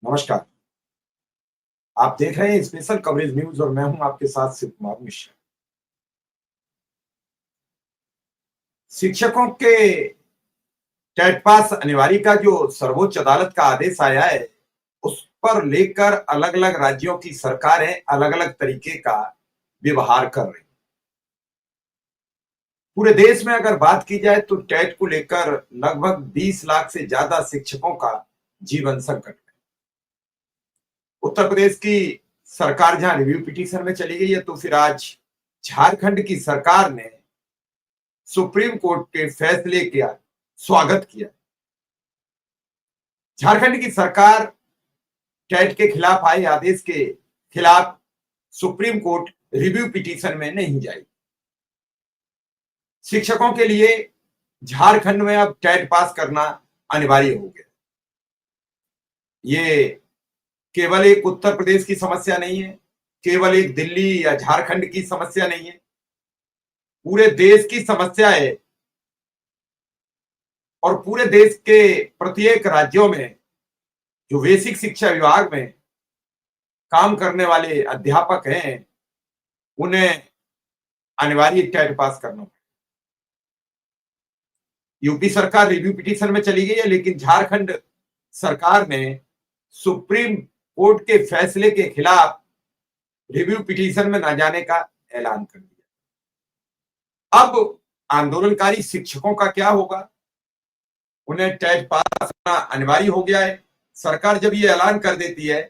नमस्कार। आप देख रहे हैं स्पेशल कवरेज न्यूज और मैं हूं आपके साथ शिव कुमार मिश्रा। शिक्षकों के टेट पास अनिवार्य का जो सर्वोच्च अदालत का आदेश आया है, उस पर लेकर अलग अलग राज्यों की सरकारें अलग अलग तरीके का व्यवहार कर रही। पूरे देश में अगर बात की जाए तो टेट को लेकर लगभग 20 लाख से ज्यादा शिक्षकों का जीवन संकट है। उत्तर प्रदेश की सरकार जहां रिव्यू पिटीशन में चली गई है, तो फिर आज झारखंड की सरकार ने सुप्रीम कोर्ट के फैसले का स्वागत किया। झारखंड की सरकार टेट के खिलाफ आए आदेश के खिलाफ सुप्रीम कोर्ट रिव्यू पिटीशन में नहीं जाएगी। शिक्षकों के लिए झारखंड में अब टेट पास करना अनिवार्य हो गया। ये केवल एक उत्तर प्रदेश की समस्या नहीं है, केवल एक दिल्ली या झारखंड की समस्या नहीं है, पूरे देश की समस्या है। और पूरे देश के प्रत्येक राज्यों में जो बेसिक शिक्षा विभाग में काम करने वाले अध्यापक हैं, उन्हें अनिवार्य टेट पास करना। यूपी सरकार रिव्यू पिटीशन में चली गई है, लेकिन झारखंड सरकार ने सुप्रीम कोर्ट के फैसले के खिलाफ रिव्यू पिटीशन में न जाने का ऐलान कर दिया। अब आंदोलनकारी शिक्षकों का क्या होगा? उन्हें टेट पास करना अनिवार्य हो गया है। सरकार जब ये ऐलान कर देती है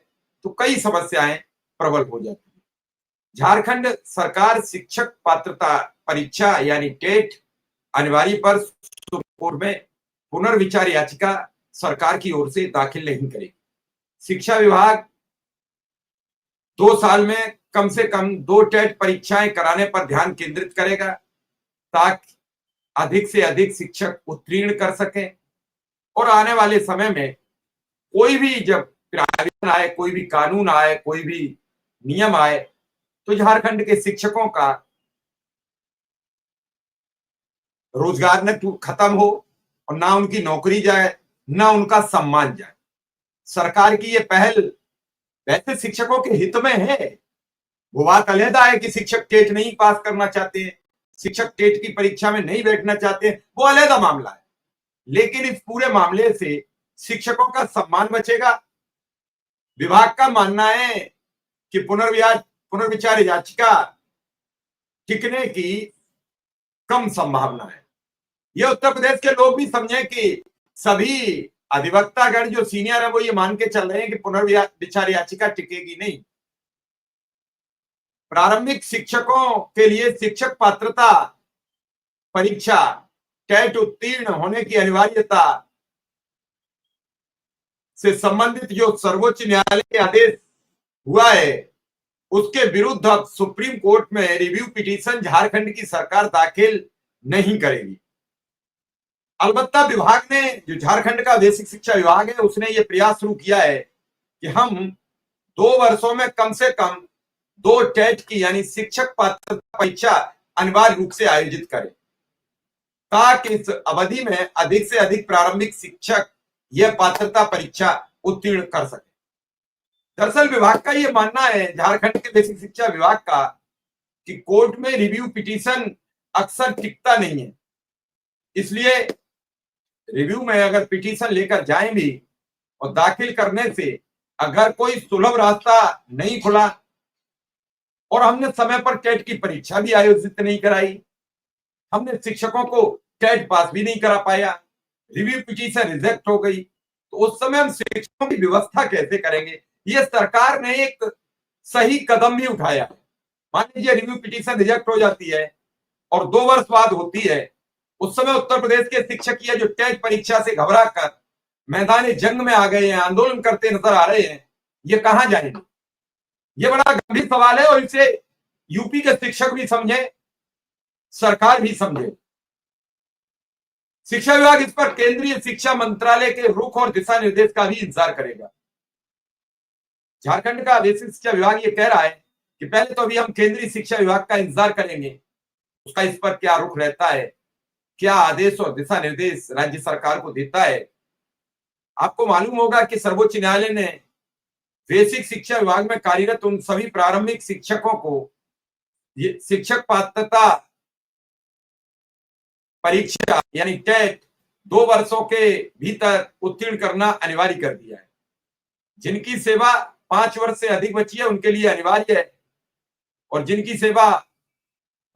तो कई समस्याएं प्रबल हो जाती है। झारखंड सरकार शिक्षक पात्रता परीक्षा यानी टेट अनिवार्य पर सुप्रीम कोर्ट में पुनर्विचार याचिका सरकार की ओर से दाखिल नहीं करेगी। शिक्षा विभाग 2 साल में कम से कम 2 टेट परीक्षाएं कराने पर ध्यान केंद्रित करेगा, ताकि अधिक से अधिक शिक्षक उत्तीर्ण कर सकें। और आने वाले समय में कोई भी जब प्रावधान आए, कोई भी कानून आए, कोई भी नियम आए, तो झारखंड के शिक्षकों का रोजगार न खत्म हो और ना उनकी नौकरी जाए, ना उनका सम्मान जाए। सरकार की ये पहल वैसे शिक्षकों के हित में है। वो बात अलहदा है कि शिक्षक टेट नहीं पास करना चाहते हैं, शिक्षक टेट की परीक्षा में नहीं बैठना चाहते हैं, वो अलहदा मामला है। लेकिन इस पूरे मामले से शिक्षकों का सम्मान बचेगा। विभाग का मानना है कि पुनर्विचार याचिका टिकने की कम संभावना है। यह उत्तर प्रदेश के लोग भी समझें कि सभी अधिवक्तागण जो सीनियर है वो ये मान के चल रहे हैं कि पुनर्विचार याचिका टिकेगी नहीं। प्रारंभिक शिक्षकों के लिए शिक्षक पात्रता परीक्षा टेट उत्तीर्ण होने की अनिवार्यता से संबंधित जो सर्वोच्च न्यायालय के आदेश हुआ है, उसके विरुद्ध अब सुप्रीम कोर्ट में रिव्यू पिटीशन झारखंड की सरकार दाखिल नहीं करेगी। अलबत्ता विभाग ने, जो झारखंड का बेसिक शिक्षा विभाग है, उसने ये प्रयास शुरू किया है कि हम 2 वर्षों में कम से कम 2 टेट की यानी शिक्षक पात्रता परीक्षा अनिवार्य रूप से आयोजित करें, ताकि इस अवधि में अधिक से अधिक प्रारंभिक शिक्षक यह पात्रता परीक्षा उत्तीर्ण कर सके। दरअसल विभाग का यह मानना है, झारखंड के बेसिक शिक्षा विभाग का, कि कोर्ट में रिव्यू पिटीशन अक्सर टिकता नहीं है। इसलिए रिव्यू में अगर पिटीशन लेकर जाएं भी और दाखिल करने से अगर कोई सुलभ रास्ता नहीं खुला और हमने समय पर टेट की परीक्षा भी आयोजित नहीं कराई, हमने शिक्षकों को टेट पास भी नहीं करा पाया, रिव्यू पिटीशन रिजेक्ट हो गई, तो उस समय हम शिक्षकों की व्यवस्था कैसे करेंगे? ये सरकार ने एक सही कदम भी उठाया है। मान लीजिए रिव्यू पिटीशन रिजेक्ट हो जाती है और 2 वर्ष बाद होती है, उस समय उत्तर प्रदेश के शिक्षक ये जो टेट परीक्षा से घबरा कर मैदान जंग में आ गए हैं, आंदोलन करते नजर आ रहे हैं, ये कहां जाएंगे? ये बड़ा गंभीर सवाल है और इसे यूपी के शिक्षक भी समझे, सरकार भी समझे। शिक्षा विभाग इस पर केंद्रीय शिक्षा मंत्रालय के रुख और दिशा निर्देश का भी इंतजार करेगा। झारखंड का बेसिक शिक्षा विभाग ये कह रहा है कि पहले तो अभी हम केंद्रीय शिक्षा विभाग का इंतजार करेंगे, उसका इस पर क्या रुख रहता है, क्या आदेश और दिशा निर्देश राज्य सरकार को देता है। आपको मालूम होगा कि सर्वोच्च न्यायालय ने बेसिक शिक्षा विभाग में कार्यरत उन सभी प्रारंभिक शिक्षकों को ये शिक्षक पात्रता परीक्षा यानी टेट 2 वर्षों के भीतर उत्तीर्ण करना अनिवार्य कर दिया है। जिनकी सेवा 5 वर्ष से अधिक बची है उनके लिए अनिवार्य है, और जिनकी सेवा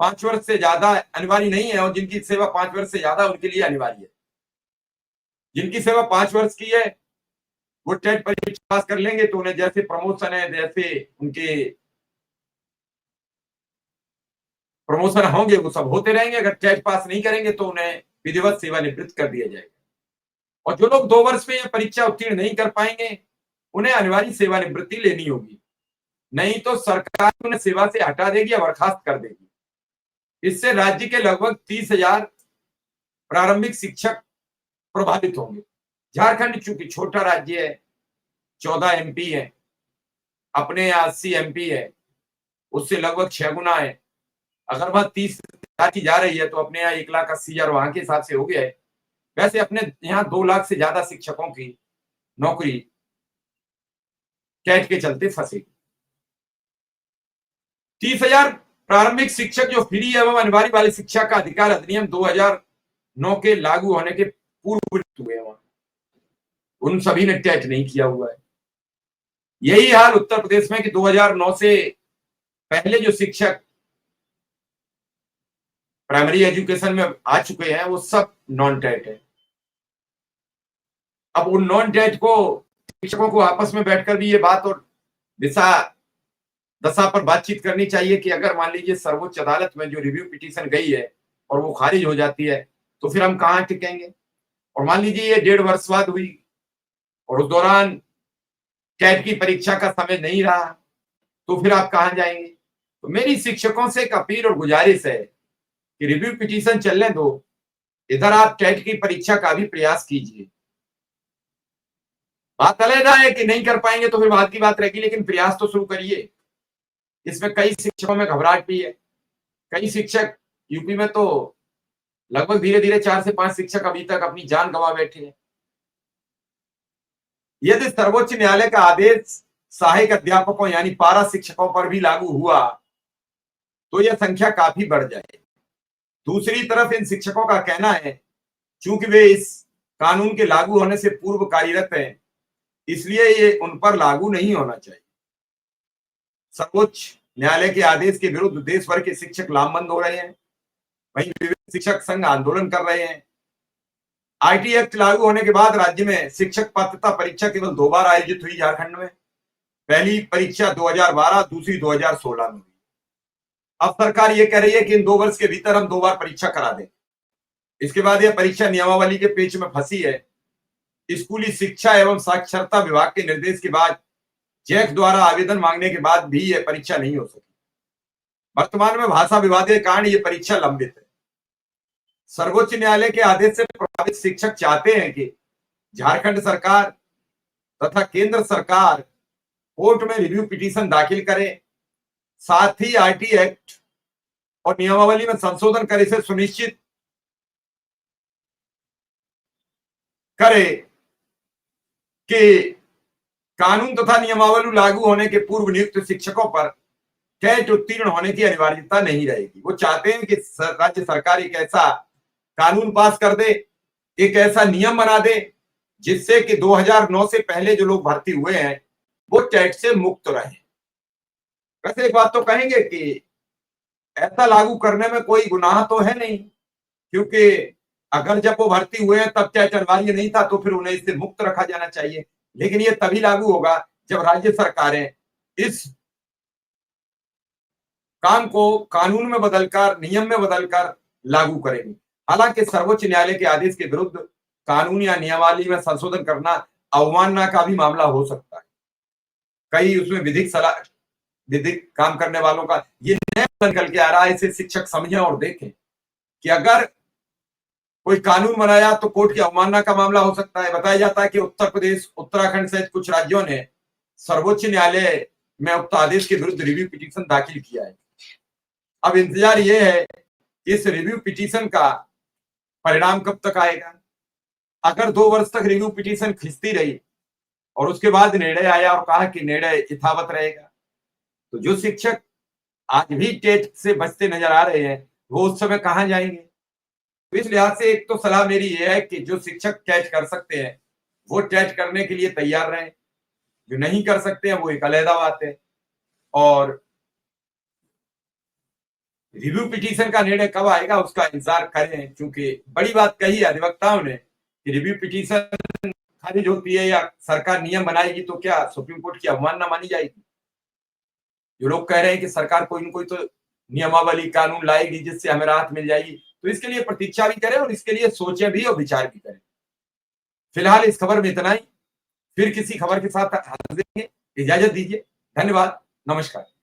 5 वर्ष से ज्यादा अनिवार्य नहीं है, और जिनकी सेवा 5 वर्ष से ज्यादा उनके लिए अनिवार्य है। जिनकी सेवा 5 वर्ष की है वो टेट परीक्षा पास कर लेंगे तो उन्हें जैसे प्रमोशन है, जैसे उनके प्रमोशन होंगे वो सब होते रहेंगे। अगर टेट पास नहीं करेंगे तो उन्हें विधिवत सेवानिवृत्त कर दिया जाएगा। और जो लोग 2 वर्ष में यह परीक्षा उत्तीर्ण नहीं कर पाएंगे उन्हें अनिवार्य सेवानिवृत्ति लेनी होगी, नहीं तो सरकार उन्हें सेवा से हटा देगी या बर्खास्त कर देगी। इससे राज्य के लगभग 30,000 प्रारंभिक शिक्षक प्रभावित होंगे। झारखंड चूंकि छोटा राज्य है, 14 एमपी है, अपने 80 एमपी है, उससे लगभग 6 गुना है। अगर वह 30,000 की जा रही है तो अपने यहाँ 1,80,000 वहां के हिसाब से हो गया है। वैसे अपने यहाँ 2 लाख से ज्यादा शिक्षकों की नौकरी टेट के चलते फंसेगी। 30,000 प्रारंभिक शिक्षक जो फ्री एवं अनिवार्य वाली शिक्षा का अधिकार अधिनियम 2009 के लागू होने के पूर्व हुए, उन सभी ने टेट नहीं किया हुआ है। यही हाल उत्तर प्रदेश में कि 2009 से पहले जो शिक्षक प्राइमरी एजुकेशन में आ चुके हैं वो सब नॉन टेट है। अब उन नॉन टेट को शिक्षकों को आपस में बैठकर भी ये बात और दिशा दशा पर बातचीत करनी चाहिए कि अगर मान लीजिए सर्वोच्च अदालत में जो रिव्यू पिटीशन गई है और वो खारिज हो जाती है तो फिर हम कहाँ टिकेंगे। और मान लीजिए ये 1.5 वर्ष बाद हुई और उस दौरान टेट की परीक्षा का समय नहीं रहा तो फिर आप कहाँ जाएंगे। तो मेरी शिक्षकों से एक अपील और गुजारिश है कि रिव्यू पिटीशन चलने दो, इधर आप टेट की परीक्षा का भी प्रयास कीजिए। बात अलग है कि नहीं कर पाएंगे तो फिर बात की बात रहेगी, लेकिन प्रयास तो शुरू करिए। इसमें कई शिक्षकों में घबराहट भी है। कई शिक्षक यूपी में तो लगभग धीरे धीरे 4 से 5 शिक्षक अभी तक अपनी जान गंवा बैठे हैं। यदि सर्वोच्च न्यायालय का आदेश सहायक अध्यापकों यानी पारा शिक्षकों पर भी लागू हुआ तो यह संख्या काफी बढ़ जाएगी। दूसरी तरफ इन शिक्षकों का कहना है चूंकि वे इस कानून के लागू होने से पूर्व कार्यरत हैं इसलिए ये उन पर लागू नहीं होना चाहिए। सर्वोच्च न्यायालय के आदेश के विरुद्ध देश भर के शिक्षक लामबंद हो रहे हैं, वहीं विभिन्न शिक्षक संघ आंदोलन कर रहे हैं। आईटी एक्ट लागू होने के बाद राज्य में शिक्षक पात्रता परीक्षा केवल 2 बार आयोजित हुई झारखंड में। पहली परीक्षा 2012, दूसरी 2016 में हुई। अब सरकार ये कह रही है कि इन 2 वर्ष के भीतर हम 2 बार परीक्षा करा दें। इसके बाद यह परीक्षा नियमावली के पेच में फंसी है। स्कूली शिक्षा एवं साक्षरता विभाग के निर्देश के बाद जैक द्वारा आवेदन मांगने के बाद भी यह परीक्षा नहीं हो सकी। वर्तमान में भाषा विवाद के कारण यह परीक्षा लंबित है। सर्वोच्च न्यायालय के आदेश से प्रभावित शिक्षक चाहते हैं कि झारखंड सरकार तथा केंद्र सरकार कोर्ट में रिव्यू पिटीशन दाखिल करे, साथ ही आईटी एक्ट और नियमावली में संशोधन कर इसे सुनिश्चित करे कि कानून तथा नियमावली लागू होने के पूर्व नियुक्त शिक्षकों पर टेट उत्तीर्ण होने की अनिवार्यता नहीं रहेगी। वो चाहते हैं कि राज्य सरकार एक ऐसा कानून पास कर दे, एक ऐसा नियम बना दे जिससे कि 2009 से पहले जो लोग भर्ती हुए हैं वो टेट से मुक्त रहे। वैसे एक बात तो कहेंगे कि ऐसा लागू करने में कोई गुनाह तो है नहीं, क्योंकि अगर जब वो भर्ती हुए हैं तब टेट अनिवार्य नहीं था तो फिर उन्हें इससे मुक्त रखा जाना चाहिए। लेकिन ये तभी लागू होगा जब राज्य सरकारें इस काम को कानून में बदलकर, नियम में बदलकर लागू करेंगी। हालांकि सर्वोच्च न्यायालय के आदेश के विरुद्ध कानून या नियमावली में संशोधन करना अवमानना का भी मामला हो सकता है। कई उसमें विधिक काम करने वालों का ये नया निकल के आ रहा है। इसे शिक्षक समझें और देखें कि अगर कोई कानून बनाया तो कोर्ट की अवमानना का मामला हो सकता है। बताया जाता है कि उत्तर प्रदेश, उत्तराखंड सहित कुछ राज्यों ने सर्वोच्च न्यायालय में उक्त आदेश के विरुद्ध रिव्यू पिटीशन दाखिल किया है। अब इंतजार ये है कि इस रिव्यू पिटीशन का परिणाम कब तक आएगा। अगर 2 वर्ष तक रिव्यू पिटीशन खिंचती रही और उसके बाद निर्णय आया और कहा कि निर्णय यथावत रहेगा। तो जो शिक्षक आज भी टेट से बचते नजर आ रहे हैं, वो उस समय कहाँ जाएंगे? तो इस लिहाज से एक तो सलाह मेरी ये है कि जो शिक्षक टेट कर सकते हैं वो टेट करने के लिए तैयार रहें, जो नहीं कर सकते हैं वो एक अलहदा बात है। और रिव्यू पिटीशन का निर्णय कब आएगा उसका इंतजार करें, क्योंकि बड़ी बात कही है अधिवक्ताओं ने कि रिव्यू पिटीशन खारिज होती है या सरकार नियम बनाएगी तो क्या सुप्रीम कोर्ट की अवमानना मानी जाएगी? जो लोग कह रहे हैं कि सरकार कोई न कोई तो नियमावली कानून लाएगी जिससे हमें राहत मिल जाएगी, तो इसके लिए प्रतीक्षा भी करें और इसके लिए सोचें भी और विचार भी करें। फिलहाल इस खबर में इतना ही, फिर किसी खबर के साथ हाजिर होंगे। इजाजत दीजिए। धन्यवाद। नमस्कार।